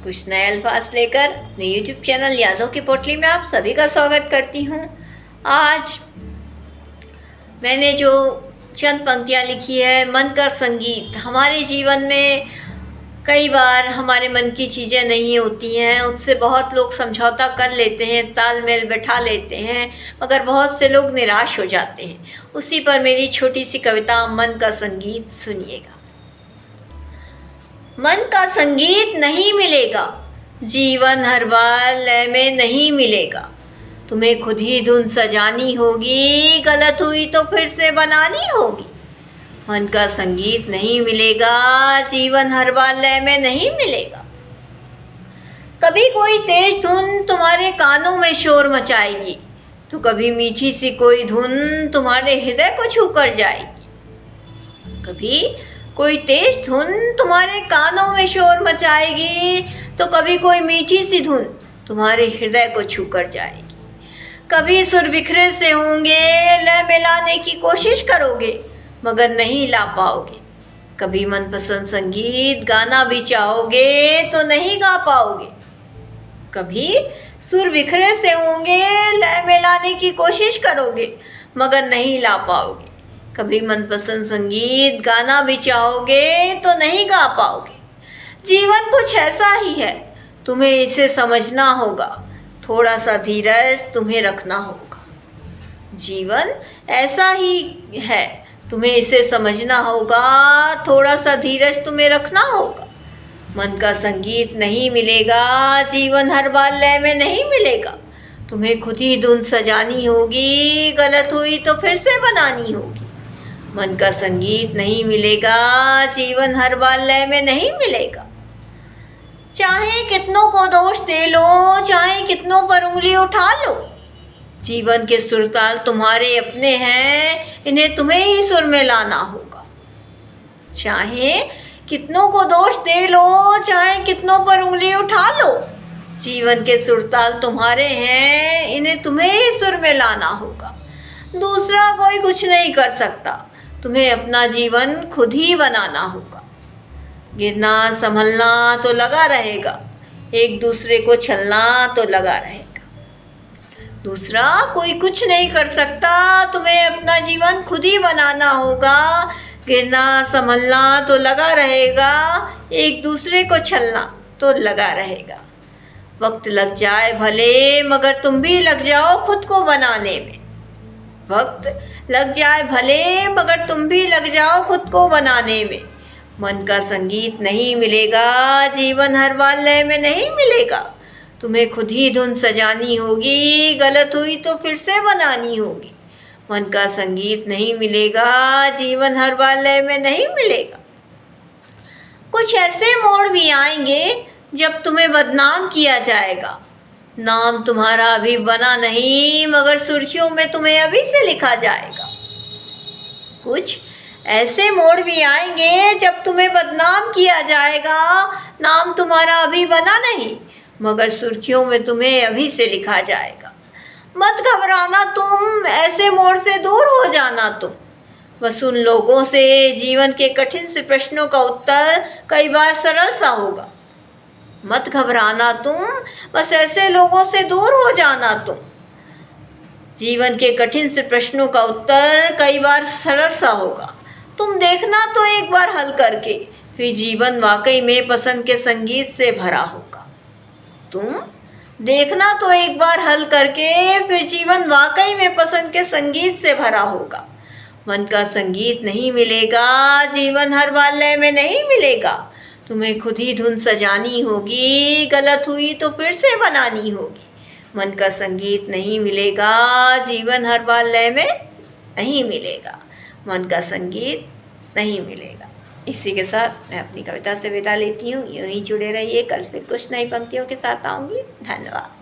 कुछ नए अल्फाज लेकर अपने यूट्यूब चैनल यादों की पोटली में आप सभी का स्वागत करती हूँ। आज मैंने जो चंद पंक्तियाँ लिखी है, मन का संगीत। हमारे जीवन में कई बार हमारे मन की चीज़ें नहीं होती हैं, उससे बहुत लोग समझौता कर लेते हैं, तालमेल बैठा लेते हैं, मगर बहुत से लोग निराश हो जाते हैं। उसी पर मेरी छोटी सी कविता मन का संगीत सुनिएगा। मन का संगीत नहीं मिलेगा, जीवन हर बार लय में नहीं मिलेगा। तुम्हें खुद ही धुन सजानी होगी, गलत हुई तो फिर से बनानी होगी। मन का संगीत नहीं मिलेगा, जीवन हर बार लय में नहीं मिलेगा। कभी कोई तेज धुन तुम्हारे कानों में शोर मचाएगी, तो कभी मीठी सी कोई धुन तुम्हारे हृदय को छू कर जाएगी। कभी कोई तेज धुन तुम्हारे कानों में शोर मचाएगी, तो कभी कोई मीठी सी धुन तुम्हारे हृदय को छू कर जाएगी। कभी सुर बिखरे से होंगे, लय मिलाने की कोशिश करोगे, मगर नहीं ला पाओगे। कभी मनपसंद संगीत गाना भी चाहोगे, तो नहीं गा पाओगे। कभी सुर बिखरे से होंगे, लय मिलाने की कोशिश करोगे, मगर नहीं ला पाओगे। कभी मनपसंद संगीत गाना भी चाहोगे, तो नहीं गा पाओगे। जीवन कुछ ऐसा ही है, तुम्हें इसे समझना होगा, थोड़ा सा धीरज तुम्हें रखना होगा। जीवन ऐसा ही है, तुम्हें इसे समझना होगा, थोड़ा सा धीरज तुम्हें रखना होगा। मन का संगीत नहीं मिलेगा, जीवन हर बार लय में नहीं मिलेगा। तुम्हें खुद ही धुन सजानी होगी, गलत हुई तो फिर से बनानी होगी। मन का संगीत नहीं मिलेगा, जीवन हर बार लय में नहीं मिलेगा। चाहे कितनों को दोष दे लो, चाहे कितनों पर उंगली उठा लो, जीवन के सुरताल तुम्हारे अपने हैं, इन्हें तुम्हें ही सुर में लाना होगा। चाहे कितनों को दोष दे लो, चाहे कितनों पर उंगली उठा लो, जीवन के सुरताल तुम्हारे हैं, इन्हें तुम्हें ही सुर में लाना होगा। दूसरा कोई कुछ नहीं कर सकता, तुम्हें अपना जीवन खुद ही बनाना होगा। गिरना संभलना तो लगा रहेगा, एक दूसरे को छलना तो लगा रहेगा। दूसरा कोई कुछ नहीं कर सकता, तुम्हें अपना जीवन खुद ही बनाना होगा। गिरना संभलना तो लगा रहेगा, एक दूसरे को छलना तो लगा रहेगा। वक्त लग जाए भले, मगर तुम भी लग जाओ खुद को बनाने में। वक्त लग जाए भले, मगर तुम भी लग जाओ खुद को बनाने में। मन का संगीत नहीं मिलेगा, जीवन हर बार लय में नहीं मिलेगा। तुम्हें खुद ही धुन सजानी होगी, गलत हुई तो फिर से बनानी होगी। मन का संगीत नहीं मिलेगा, जीवन हर बार लय में नहीं मिलेगा। कुछ ऐसे मोड़ भी आएंगे जब तुम्हें बदनाम किया जाएगा। नाम तुम्हारा अभी बना नहीं, मगर सुर्खियों में तुम्हें अभी से लिखा जाएगा। कुछ ऐसे मोड़ भी आएंगे जब तुम्हें बदनाम किया जाएगा। नाम तुम्हारा अभी बना नहीं, मगर सुर्खियों में तुम्हें अभी से लिखा जाएगा। मत घबराना तुम, ऐसे मोड़ से दूर हो जाना तुम। बस उन लोगों से जीवन के कठिन से प्रश्नों का उत्तर कई बार सरल सा होगा। मत घबराना तुम, बस ऐसे लोगों से दूर हो जाना तुम। जीवन के कठिन से प्रश्नों का उत्तर कई बार सरल सा होगा। तुम देखना तो एक बार हल करके, फिर जीवन वाकई में पसंद के संगीत से भरा होगा। तुम देखना तो एक बार हल करके, फिर जीवन वाकई में पसंद के संगीत से भरा होगा। मन का संगीत नहीं मिलेगा, जीवन हर बार लय में नहीं मिलेगा। तुम्हें खुद ही धुन सजानी होगी, गलत हुई तो फिर से बनानी होगी। मन का संगीत नहीं मिलेगा, जीवन हर बार लय में नहीं मिलेगा। मन का संगीत नहीं मिलेगा। इसी के साथ मैं अपनी कविता से विदा लेती हूँ। यूँ ही जुड़े रहिए, कल फिर कुछ नई पंक्तियों के साथ आऊँगी। धन्यवाद।